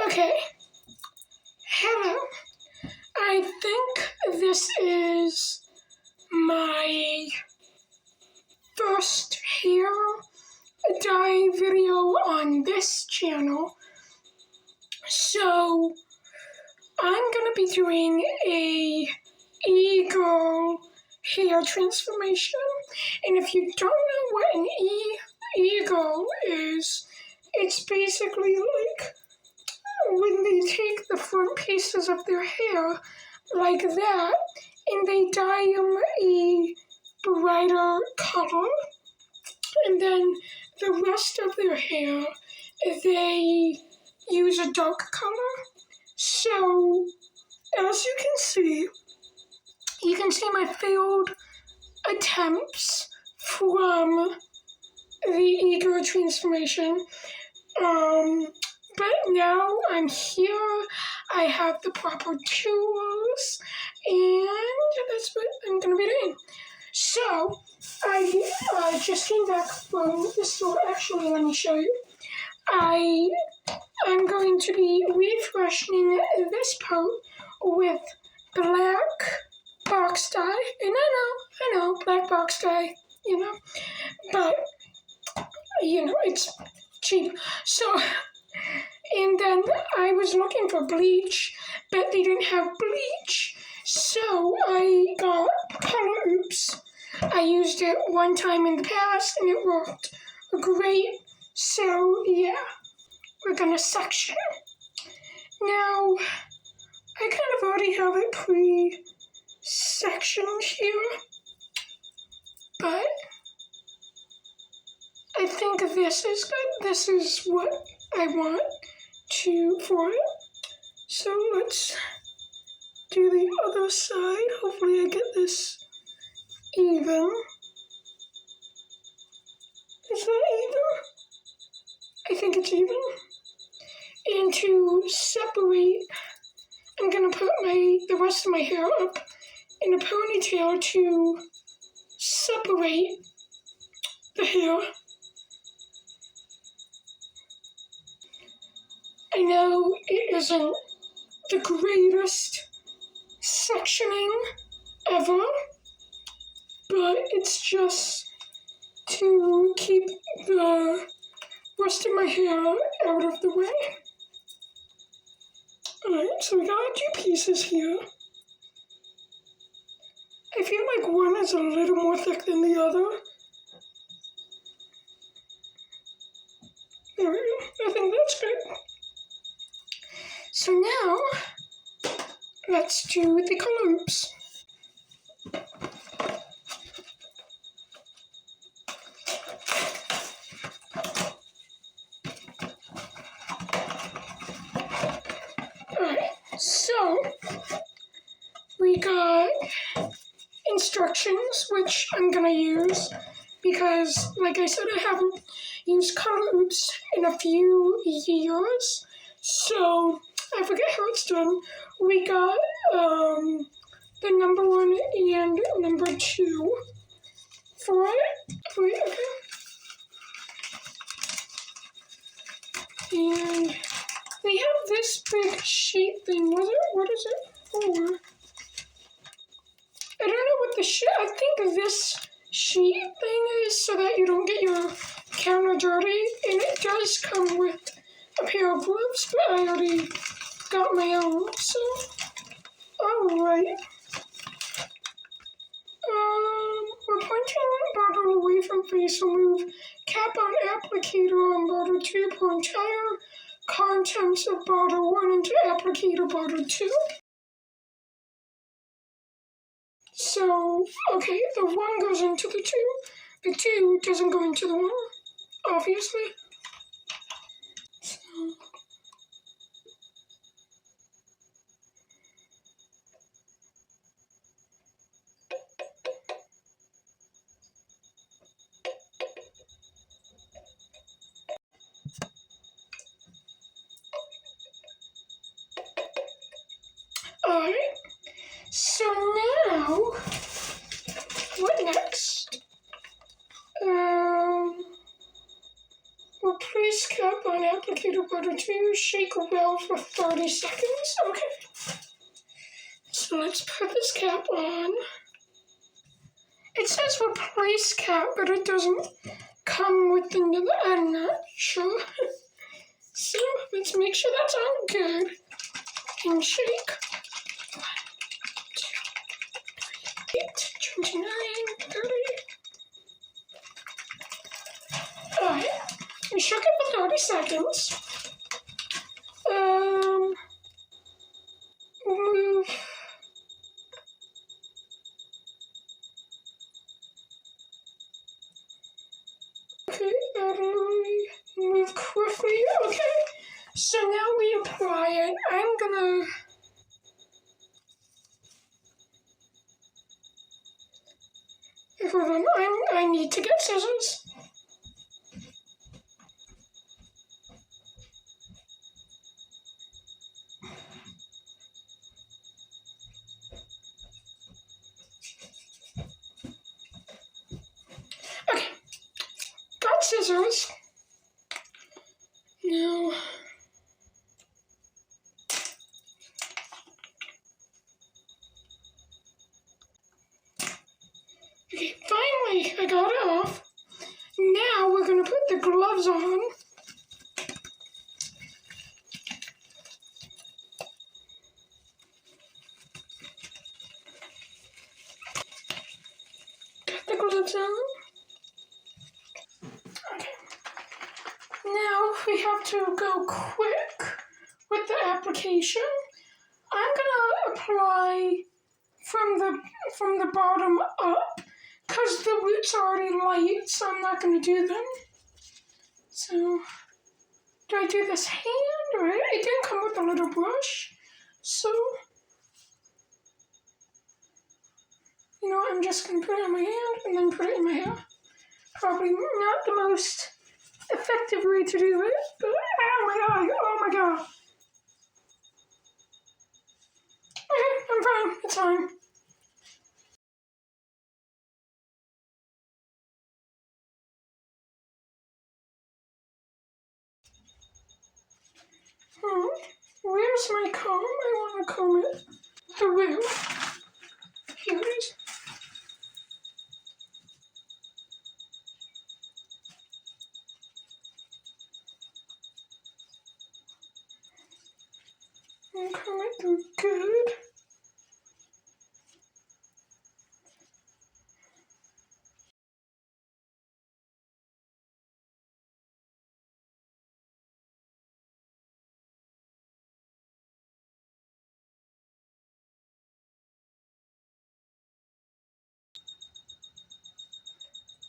Okay. Hello. I think this is my first hair dye video on this channel. So I'm gonna be doing a e-girl hair transformation. And if you don't know what an e-girl is, it's basically like when they take the front pieces of their hair like that and they dye them a brighter color, and then the rest of their hair they use a dark color. So as you can see my failed attempts from the e-girl transformation. But now I'm here, I have the proper tools, and that's what I'm going to be doing. So, I just came back from the store. Actually, let me show you. I'm going to be refreshing this part with black box dye. And I know, black box dye, but, it's cheap. So, and then I was looking for bleach, but they didn't have bleach. So I got Color Oops. I used it one time in the past and it worked great. So yeah, we're gonna section. Now, I kind of already have it pre-sectioned here, but I think this is good. This is what I want for it. So let's do the other side. Hopefully I get this even. Is that even? I think it's even. And to separate, I'm gonna put the rest of my hair up in a ponytail to separate the hair. I know it isn't the greatest sectioning ever, but it's just to keep the rest of my hair out of the way. Alright, so we got 2 pieces here. I feel like one is a little more thick than the other. There we go. I think that's good. So now, let's do the Color Oops. Alright, so we got instructions, which I'm gonna use because, like I said, I haven't used Color Oops in a few years. So I forget how it's done. We got the number 1 and number 2 for it. Wait, okay. And they have this big sheet thing. What is it for? I don't know what the sheet. I think this sheet thing is so that you don't get your counter dirty. And it does come with a pair of gloves, but I already got my own, so alright. We're pointing bottle away from face. Remove cap on applicator on bottle 2. Pour entire contents of bottle 1 into applicator bottle 2. So, okay, the 1 goes into the 2. The 2 doesn't go into the 1, obviously. So, alright, so now, what next? Place cap on applicator butter 2. Shake well for 30 seconds. Okay. So let's put this cap on. It says replace cap, but it doesn't come with the new. I'm not sure. So let's make sure that's all good. And shake. 1, 2, 3, 8, 29, 30. Alright. We shook it for 30 seconds. Move. Okay, move quickly. Okay, so now we apply it. I'm gonna. Hold on, I need to get scissors. Okay, got scissors. Now. Okay, finally, I got it off. Now we're gonna put the gloves on. Got the gloves on. Okay. Now we have to go quick with the application. I'm gonna apply from the bottom up, because the roots are already light, so I'm not going to do them. So, do I do this hand, or it didn't come with a little brush, so, you know, I'm just going to put it in my hand, and then put it in my hair. Probably not the most effective way to do it, but, ow, my eye, oh my god. Okay, I'm fine, it's fine. Where's my comb? I want to comb it through. Here it is. And comb it through good.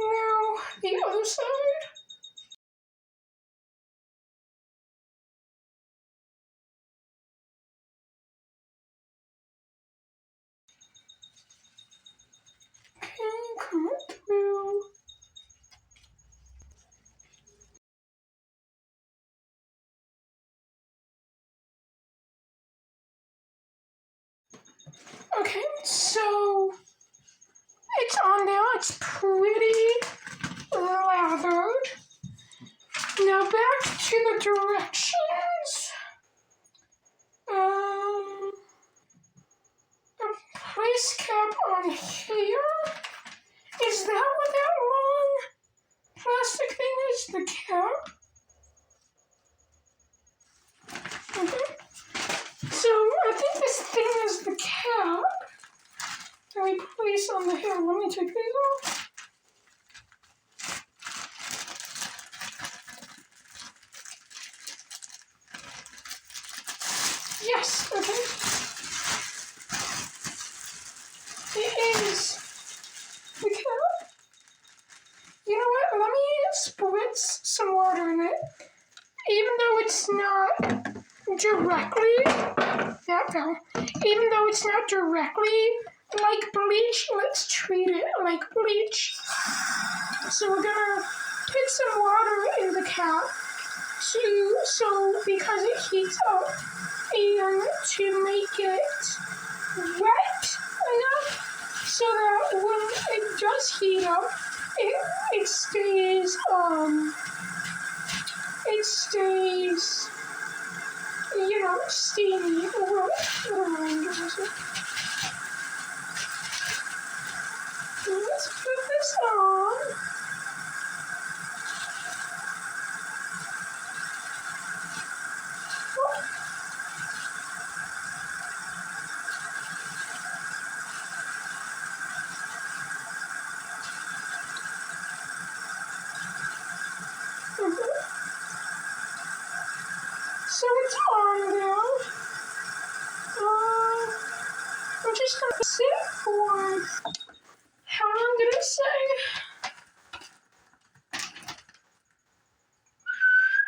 Now, the other side. Okay, comb it through. Okay, so it's on there. It's pretty lathered. Now back to the directions. A place cap on here. Is that what that long plastic thing is? The cap? Okay. So I think this thing is the cap that we place on the hair. Let me take these off. Yes, okay. It is the cap. You know what? Let me spritz some water in it. Even though it's not directly, that fell. Even though it's not directly like bleach, let's treat it like bleach. So we're gonna put some water in the cap because it heats up, and to make it wet enough so that when it does heat up, it stays it stays, steamy. What reminder was it? Let's put this on. So it's on now. We're just gonna sit for, how long did it say?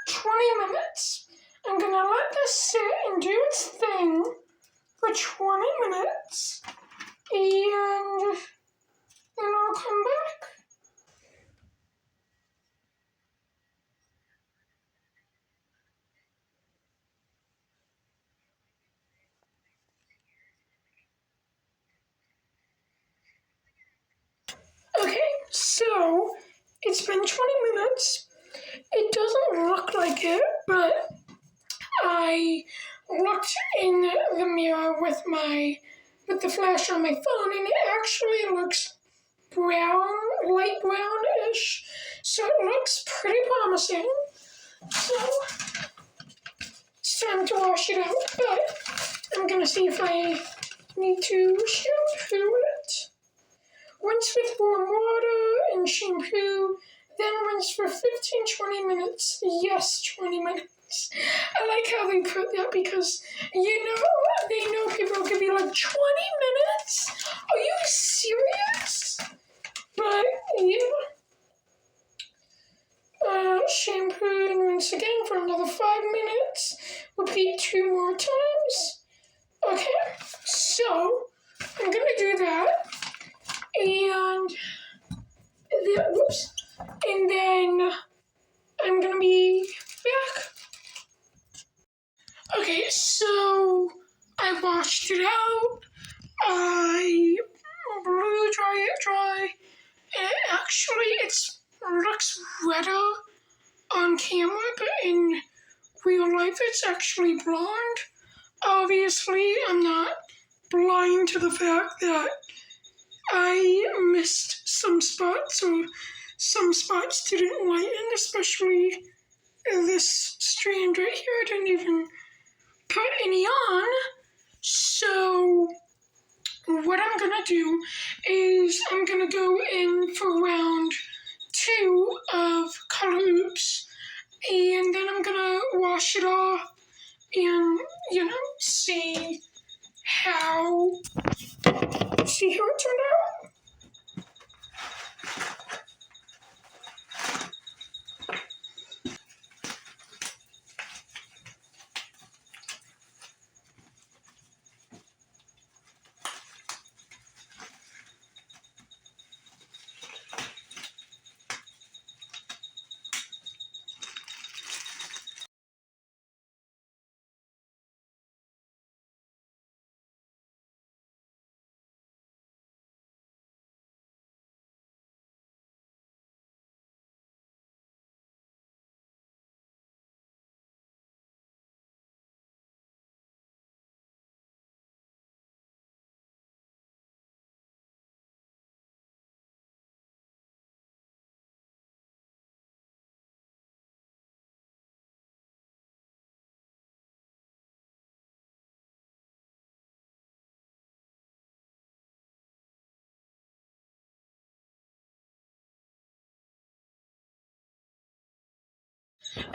20 minutes. I'm gonna let this sit and do its thing for 20 minutes, and then I'll come back. Okay, so it's been 20 minutes. It doesn't look like it, but I looked in the mirror with the flash on my phone, and it actually looks brown, light brownish, so it looks pretty promising. So it's time to wash it out, but I'm gonna see if I need to shampoo it. Rinse with warm water and shampoo, then rinse for 15-20 minutes. Yes, 20 minutes. I like how they put that because, they know people could be like, 20 minutes? Are you serious? But, shampoo and rinse again for another 5 minutes. Repeat 2 more times. Okay, so I'm gonna do that. And then I'm gonna be back. Okay, so I washed it out. I blew dry it dry, and it looks redder on camera, but in real life it's actually blonde. Obviously, I'm not blind to the fact that I missed some spots, or some spots didn't lighten, especially this strand right here. I didn't even put any on. So what I'm gonna do is I'm gonna go in for round 2 of color oops, and then I'm gonna wash it off and see how it turned out.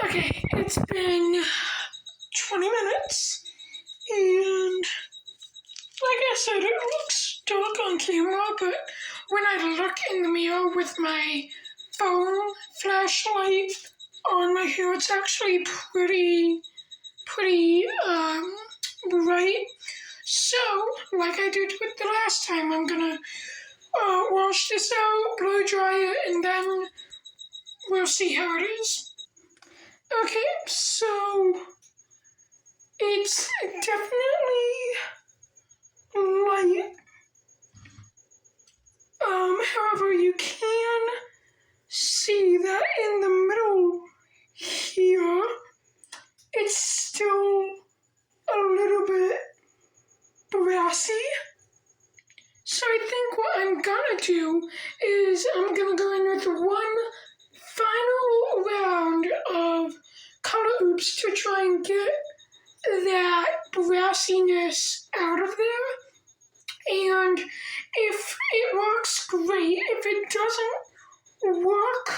Okay, it's been 20 minutes, and like I said, it looks dark on camera, but when I look in the mirror with my phone flashlight on my hair, it's actually pretty bright. So, like I did with the last time, I'm gonna wash this out, blow dry it, and then we'll see how it is. Okay, so it's definitely light. However, you can see that in the middle here, to get that brassiness out of there. And if it works, great. If it doesn't work,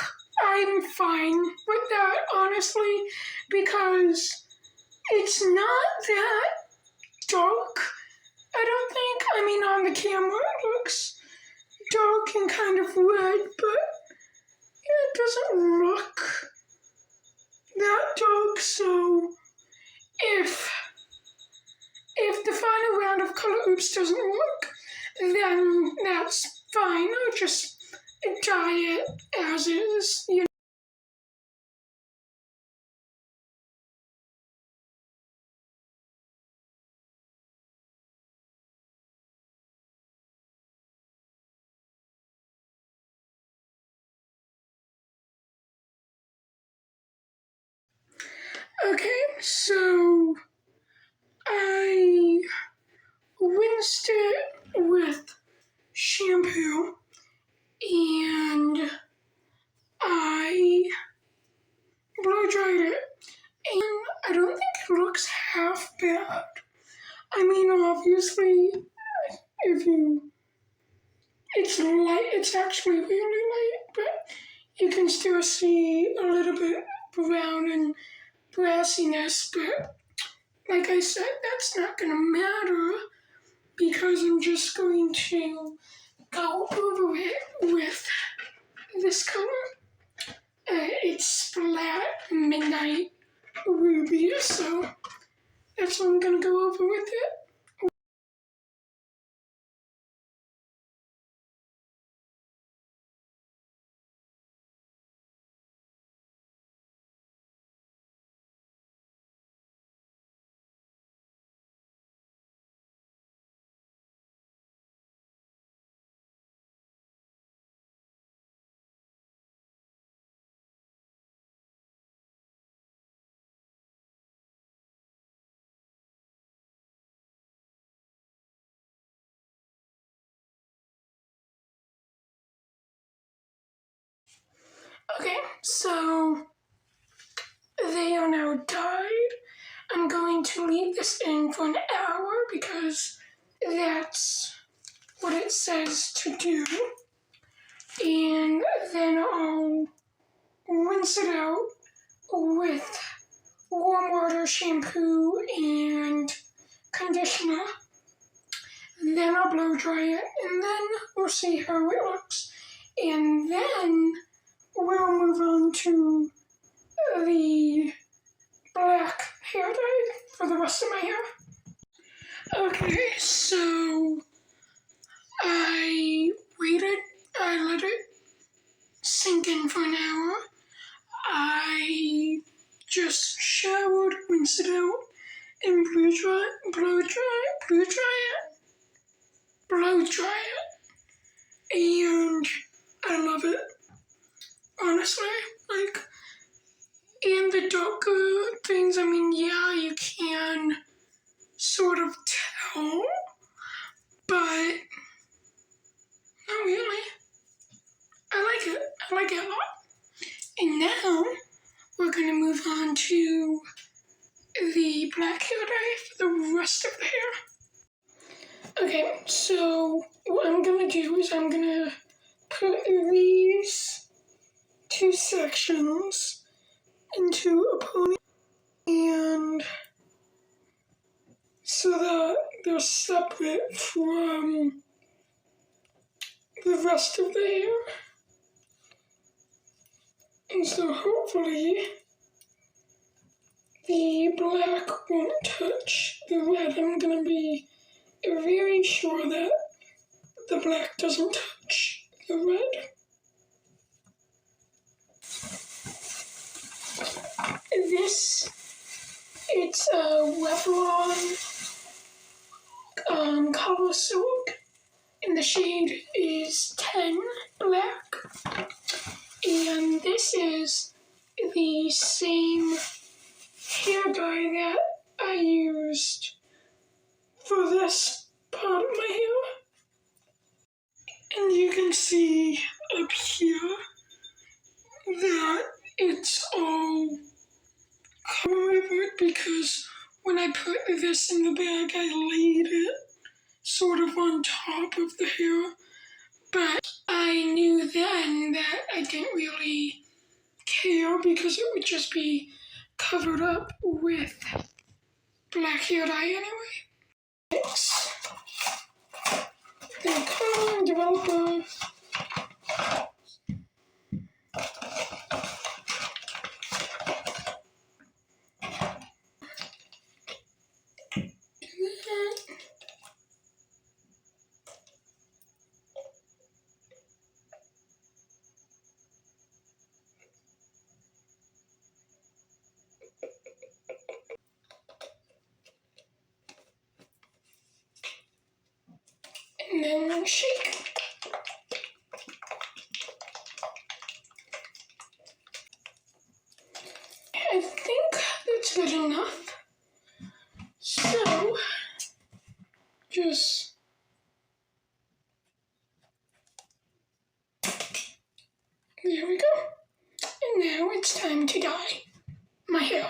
I'm fine with that, honestly, because it's not that dark. I don't think, on the camera it looks dark and kind of red, but it doesn't look that dark, so if the final round of Color Oops doesn't work, then that's fine. I'll just dye it as is, Okay, so I rinsed it with shampoo and I blow dried it, and I don't think it looks half bad. Obviously, if you, it's light, it's actually really light, but you can still see a little bit brown and brassiness, but like I said, that's not gonna matter because I'm just going to go over it with this color. It's Splat Midnight Ruby, so that's what I'm gonna go over with it. Okay, so they are now dyed. I'm going to leave this in for an hour because that's what it says to do. And then I'll rinse it out with warm water, shampoo, and conditioner. Then I'll blow dry it, and then we'll see how it looks. And then we'll move on to the black hair dye for the rest of my hair. Okay, so I let it sink in for an hour. I just showered, rinsed it out, and blow dry it, and I love it. Honestly, like, in the darker things, yeah, you can sort of tell, but not really. I like it a lot. And now, we're gonna move on to the black hair dye for the rest of the hair. Okay, so what I'm gonna do is I'm gonna put these two sections into a pony, and so that they're separate from the rest of the hair. And so hopefully the black won't touch the red. I'm gonna be very sure that the black doesn't touch the red. It's a Revlon color silk, and the shade is 10 black. And this is the same hair dye that I used for this part of my hair. And you can see up here that it's all cover because when I put this in the bag, I laid it sort of on top of the hair, but I knew then that I didn't really care because it would just be covered up with black hair dye anyway. Next, the color developer. And then shake. I think that's good enough. So, just there we go. And now it's time to dye my hair.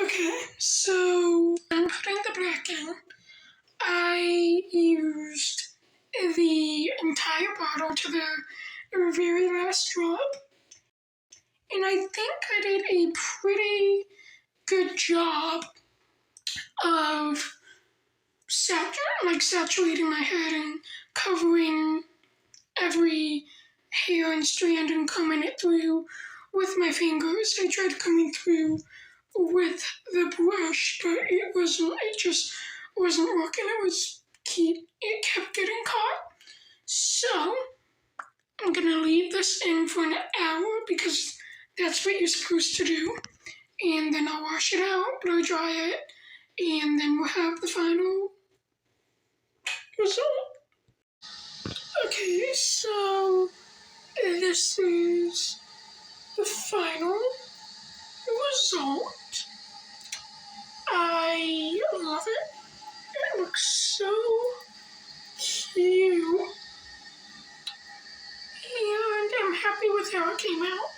Okay, so I'm putting the black in. I used the entire bottle to the very last drop, and I think I did a pretty good job of saturating my head and covering every hair and strand and combing it through with my fingers. I tried coming through with the brush, but it just wasn't working. It kept getting caught. So, I'm gonna leave this in for an hour because that's what you're supposed to do. And then I'll wash it out, blow dry it, and then we'll have the final result. Okay, so this is the final result. I love it. It looks so cute. And I'm happy with how it came out.